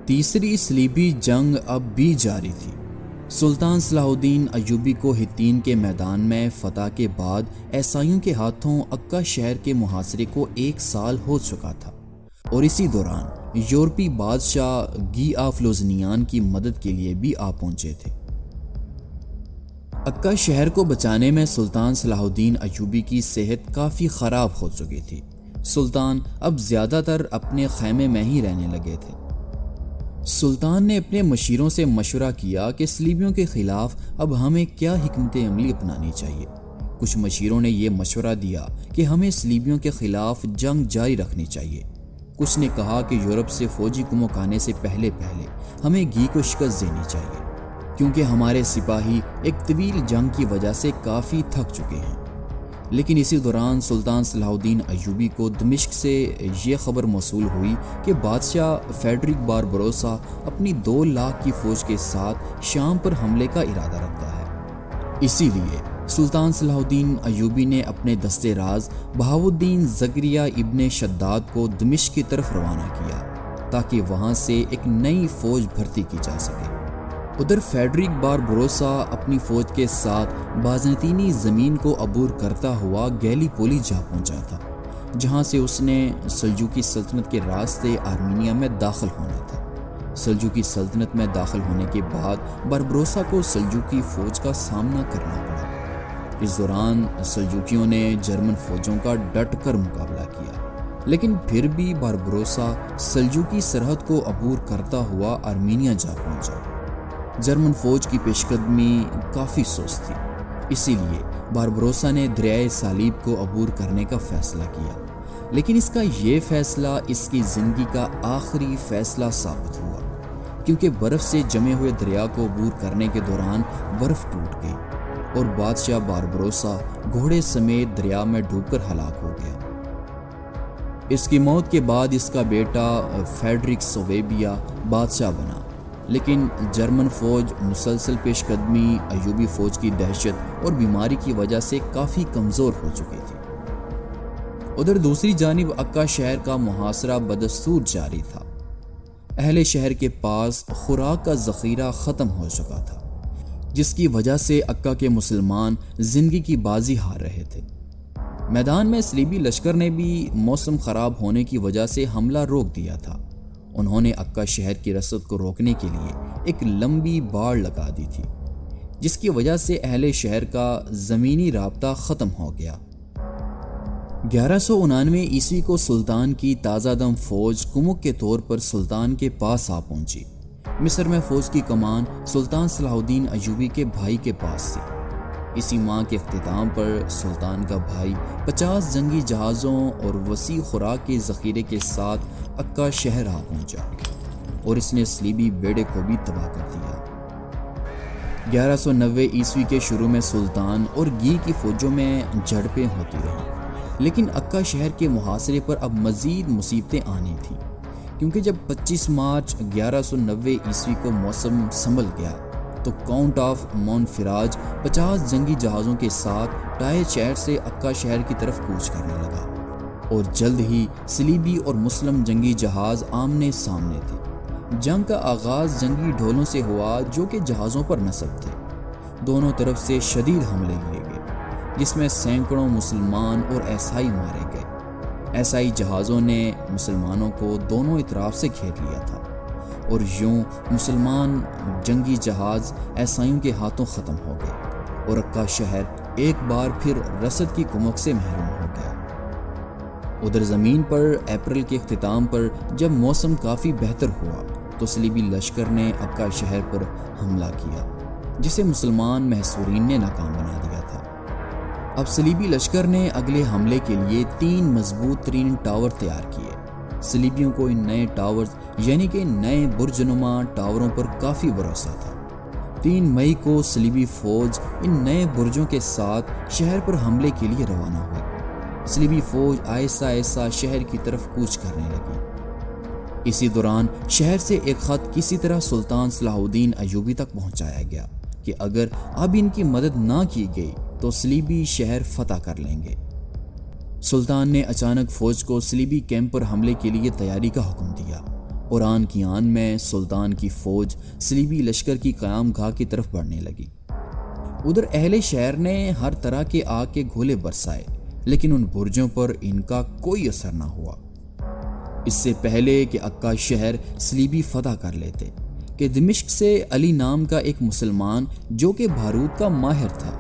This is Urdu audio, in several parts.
تیسری صلیبی جنگ اب بھی جاری تھی۔ سلطان صلاح الدین ایوبی کو حطین کے میدان میں فتح کے بعد عیسائیوں کے ہاتھوں عکا شہر کے محاصرے کو 1 سال ہو چکا تھا، اور اسی دوران یورپی بادشاہ گی آف لوزنیان کی مدد کے لیے بھی آ پہنچے تھے۔ عکا شہر کو بچانے میں سلطان صلاح الدین ایوبی کی صحت کافی خراب ہو چکی تھی۔ سلطان اب زیادہ تر اپنے خیمے میں ہی رہنے لگے تھے۔ سلطان نے اپنے مشیروں سے مشورہ کیا کہ صلیبیوں کے خلاف اب ہمیں کیا حکمت عملی اپنانی چاہیے۔ کچھ مشیروں نے یہ مشورہ دیا کہ ہمیں صلیبیوں کے خلاف جنگ جاری رکھنی چاہیے۔ کچھ نے کہا کہ یورپ سے فوجی کمک آنے سے پہلے ہمیں گھی کو شکست دینی چاہیے، کیونکہ ہمارے سپاہی ایک طویل جنگ کی وجہ سے کافی تھک چکے ہیں۔ لیکن اسی دوران سلطان صلاح الدین ایوبی کو دمشق سے یہ خبر موصول ہوئی کہ بادشاہ فیڈرک باربروسا اپنی 2 لاکھ کی فوج کے ساتھ شام پر حملے کا ارادہ رکھتا ہے۔ اسی لیے سلطان صلاح الدین ایوبی نے اپنے دستے راز بہاؤالدین زکریا ابن شداد کو دمشق کی طرف روانہ کیا تاکہ وہاں سے ایک نئی فوج بھرتی کی جا سکے۔ ادھر فیڈرک باربروسا اپنی فوج کے ساتھ بازنطینی زمین کو عبور کرتا ہوا گیلی پولی جا پہنچا تھا، جہاں سے اس نے سلجوقی سلطنت کے راستے آرمینیا میں داخل ہونا تھا۔ سلجوقی سلطنت میں داخل ہونے کے بعد باربروسا کو سلجوقی فوج کا سامنا کرنا پڑا۔ اس دوران سلجوقیوں نے جرمن فوجوں کا ڈٹ کر مقابلہ کیا، لیکن پھر بھی باربروسا سلجوقی سرحد کو عبور کرتا ہوا آرمینیا جا پہنچا۔ جرمن فوج کی پیش قدمی کافی سست تھی، اسی لیے باربروسا نے دریائے صلیب کو عبور کرنے کا فیصلہ کیا، لیکن اس کا یہ فیصلہ اس کی زندگی کا آخری فیصلہ ثابت ہوا، کیونکہ برف سے جمے ہوئے دریا کو عبور کرنے کے دوران برف ٹوٹ گئی اور بادشاہ باربروسا گھوڑے سمیت دریا میں ڈوب کر ہلاک ہو گیا۔ اس کی موت کے بعد اس کا بیٹا فیڈرک سویبیا بادشاہ بنا، لیکن جرمن فوج مسلسل پیش قدمی، ایوبی فوج کی دہشت اور بیماری کی وجہ سے کافی کمزور ہو چکی تھی۔ ادھر دوسری جانب عکا شہر کا محاصرہ بدستور جاری تھا۔ اہل شہر کے پاس خوراک کا ذخیرہ ختم ہو چکا تھا، جس کی وجہ سے عکا کے مسلمان زندگی کی بازی ہار رہے تھے۔ میدان میں صلیبی لشکر نے بھی موسم خراب ہونے کی وجہ سے حملہ روک دیا تھا۔ انہوں نے عکا شہر کی رسد کو روکنے کے لیے ایک لمبی باڑ لگا دی تھی، جس کی وجہ سے اہل شہر کا زمینی رابطہ ختم ہو گیا۔ 1199 عیسوی کو سلطان کی تازہ دم فوج کمک کے طور پر سلطان کے پاس آ پہنچی۔ مصر میں فوج کی کمان سلطان صلاح الدین ایوبی کے بھائی کے پاس تھی۔ اسی ماہ کے اختتام پر سلطان کا بھائی 50 جنگی جہازوں اور وسیع خوراک کے ذخیرے کے ساتھ عکا شہر آ پہنچا اور اس نے صلیبی بیڑے کو بھی تباہ کر دیا۔ 1190 عیسوی کے شروع میں سلطان اور گی کی فوجوں میں جھڑپیں ہوتی رہیں، لیکن عکا شہر کے محاصرے پر اب مزید مصیبتیں آنی تھیں، کیونکہ جب 25 مارچ 1190 عیسوی کو موسم سنبھل گیا تو کاؤنٹ آف مونفراج 50 جنگی جہازوں کے ساتھ ٹائے چیر سے عکا شہر کی طرف کوچ کرنے لگا، اور جلد ہی صلیبی اور مسلم جنگی جہاز آمنے سامنے تھے۔ جنگ کا آغاز جنگی ڈھولوں سے ہوا جو کہ جہازوں پر نصب تھے۔ دونوں طرف سے شدید حملے کیے گئے، جس میں سینکڑوں مسلمان اور عیسائی مارے گئے۔ عیسائی جہازوں نے مسلمانوں کو دونوں اطراف سے گھیر لیا تھا، اور یوں مسلمان جنگی جہاز عیسائیوں کے ہاتھوں ختم ہو گئے اور عکا شہر ایک بار پھر رسد کی کمک سے محروم ہو گیا۔ ادھر زمین پر اپریل کے اختتام پر جب موسم کافی بہتر ہوا تو صلیبی لشکر نے عکا شہر پر حملہ کیا، جسے مسلمان محصورین نے ناکام بنا دیا تھا۔ اب صلیبی لشکر نے اگلے حملے کے لیے 3 مضبوط ترین ٹاور تیار کیے۔ صلیبیوں کو ان نئے ٹاورز یعنی کہ نئے برج نما ٹاوروں پر کافی بھروسہ تھا۔ 3 مئی کو صلیبی فوج ان نئے برجوں کے ساتھ شہر پر حملے کے لیے روانہ ہوئی۔ صلیبی فوج آہستہ آہستہ شہر کی طرف کوچ کرنے لگی۔ اسی دوران شہر سے ایک خط کسی طرح سلطان صلاح الدین ایوبی تک پہنچایا گیا کہ اگر اب ان کی مدد نہ کی گئی تو صلیبی شہر فتح کر لیں گے۔ سلطان نے اچانک فوج کو صلیبی کیمپ پر حملے کے لیے تیاری کا حکم دیا۔ اوران کی آن میں سلطان کی فوج صلیبی لشکر کی قیام گاہ کی طرف بڑھنے لگی۔ ادھر اہل شہر نے ہر طرح کے آگ کے گولے برسائے، لیکن ان برجوں پر ان کا کوئی اثر نہ ہوا۔ اس سے پہلے کہ عکا شہر صلیبی فتح کر لیتے کہ دمشق سے علی نام کا ایک مسلمان جو کہ بارود کا ماہر تھا،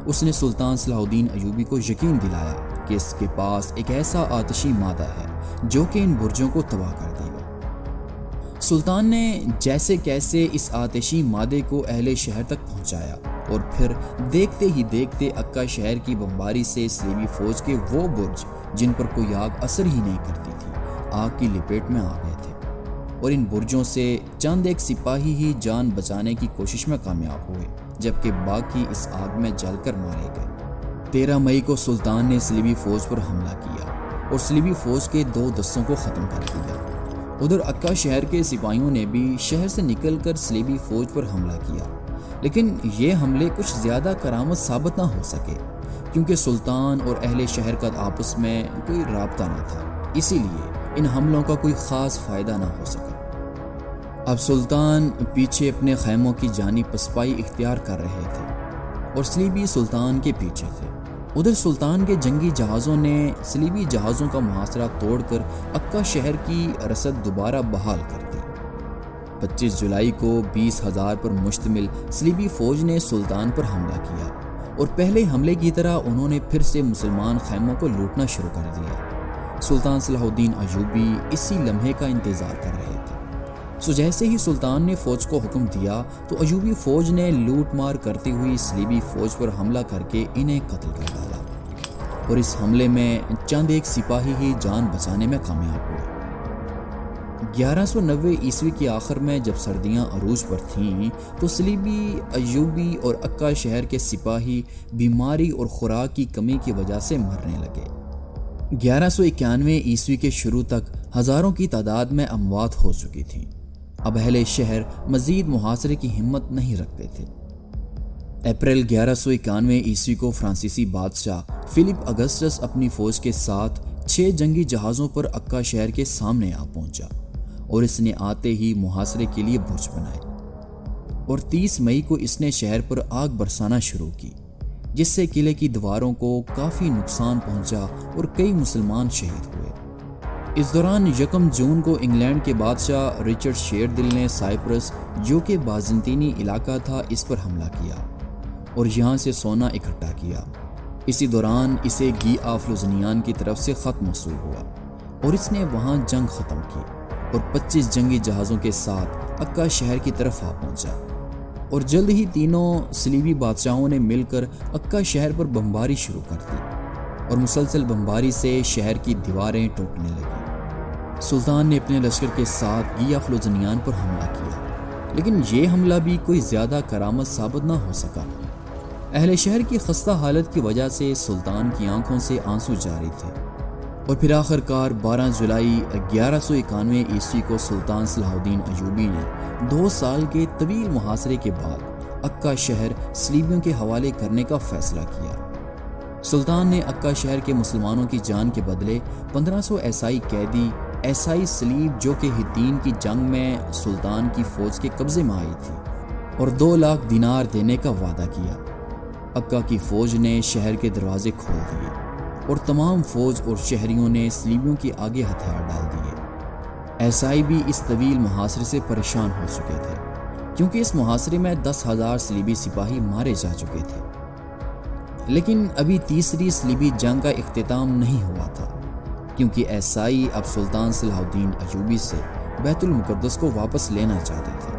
اس نے سلطان صلاح الدین ایوبی کو یقین دلایا کہ اس کے پاس ایک ایسا آتشی مادہ ہے جو کہ ان برجوں کو تباہ کر دے گا۔ سلطان نے جیسے کیسے اس آتشی مادے کو اہل شہر تک پہنچایا، اور پھر دیکھتے ہی دیکھتے عکا شہر کی بمباری سے صلیبی فوج کے وہ برج جن پر کوئی آگ اثر ہی نہیں کرتی تھی، آگ کی لپیٹ میں آ گئے تھے، اور ان برجوں سے چند ایک سپاہی ہی جان بچانے کی کوشش میں کامیاب ہوئے، جبکہ باقی اس آگ میں جل کر مارے گئے۔ 13 مئی کو سلطان نے صلیبی فوج پر حملہ کیا اور صلیبی فوج کے 2 دستوں کو ختم کر دیا۔ ادھر عکا شہر کے سپاہیوں نے بھی شہر سے نکل کر صلیبی فوج پر حملہ کیا، لیکن یہ حملے کچھ زیادہ کرامت ثابت نہ ہو سکے، کیونکہ سلطان اور اہل شہر کا آپس میں کوئی رابطہ نہ تھا، اسی لیے ان حملوں کا کوئی خاص فائدہ نہ ہو سکا۔ اب سلطان پیچھے اپنے خیموں کی جانب پسپائی اختیار کر رہے تھے اور صلیبی سلطان کے پیچھے تھے۔ ادھر سلطان کے جنگی جہازوں نے صلیبی جہازوں کا محاصرہ توڑ کر عکا شہر کی رسد دوبارہ بحال کر دی۔ 25 جولائی کو 20,000 پر مشتمل صلیبی فوج نے سلطان پر حملہ کیا، اور پہلے حملے کی طرح انہوں نے پھر سے مسلمان خیموں کو لوٹنا شروع کر دیا۔ سلطان صلاح الدین ایوبی اسی لمحے کا انتظار کر رہے تھے۔ جیسے ہی سلطان نے فوج کو حکم دیا تو ایوبی فوج نے لوٹ مار کرتی ہوئی صلیبی فوج پر حملہ کر کے انہیں قتل کر ڈالا، اور اس حملے میں چند ایک سپاہی ہی جان بچانے میں کامیاب ہوئے۔ 1190 عیسوی کے آخر میں جب سردیاں عروج پر تھیں تو صلیبی، ایوبی اور عکا شہر کے سپاہی بیماری اور خوراک کی کمی کی وجہ سے مرنے لگے۔ 1191 عیسوی کے شروع تک ہزاروں کی تعداد میں اموات ہو چکی تھیں۔ اب اہل شہر مزید محاصرے کی ہمت نہیں رکھتے تھے۔ اپریل 1191 عیسوی کو فرانسیسی بادشاہ فلپ اگسٹس اپنی فوج کے ساتھ 6 جنگی جہازوں پر عکا شہر کے سامنے آ پہنچا، اور اس نے آتے ہی محاصرے کے لیے برج بنائے، اور 30 مئی کو اس نے شہر پر آگ برسانا شروع کی، جس سے قلعے کی دیواروں کو کافی نقصان پہنچا اور کئی مسلمان شہید ہوئے۔ اس دوران 1 جون کو انگلینڈ کے بادشاہ رچرڈ شیردل نے سائپرس، جو کہ بازنطینی علاقہ تھا، اس پر حملہ کیا اور یہاں سے سونا اکٹھا کیا۔ اسی دوران اسے گی آف لوزنیان کی طرف سے خط موصول ہوا، اور اس نے وہاں جنگ ختم کی اور 25 جنگی جہازوں کے ساتھ عکا شہر کی طرف آ پہنچا، اور جلد ہی تینوں صلیبی بادشاہوں نے مل کر عکا شہر پر بمباری شروع کر دی، اور مسلسل بمباری سے شہر کی دیواریں ٹوٹنے لگیں۔ سلطان نے اپنے لشکر کے ساتھ گی آف لوزنیان پر حملہ کیا، لیکن یہ حملہ بھی کوئی زیادہ کرامت ثابت نہ ہو سکا۔ اہل شہر کی خستہ حالت کی وجہ سے سلطان کی آنکھوں سے آنسو جاری تھے، اور پھر آخر کار 12 جولائی 1191 عیسوی کو سلطان صلاح الدین ایوبی نے 2 سال کے طویل محاصرے کے بعد عکا شہر صلیبیوں کے حوالے کرنے کا فیصلہ کیا۔ سلطان نے عکا شہر کے مسلمانوں کی جان کے بدلے 1500 عیسائی قیدی، عیسائی صلیب جو کہ ہتین کی جنگ میں سلطان کی فوج کے قبضے میں آئی تھی، اور 2 لاکھ دینار دینے کا وعدہ کیا۔ عکا کی فوج نے شہر کے دروازے کھول دیے، اور تمام فوج اور شہریوں نے صلیبیوں کے آگے ہتھیار ڈال دیے۔ عیسائی بھی اس طویل محاصرے سے پریشان ہو چکے تھے، کیونکہ اس محاصرے میں 10,000 صلیبی سپاہی مارے جا چکے تھے، لیکن ابھی تیسری صلیبی جنگ کا اختتام نہیں ہوا تھا، کیونکہ عیسائی اب سلطان صلاح الدین ایوبی سے بیت المقدس کو واپس لینا چاہتے تھے۔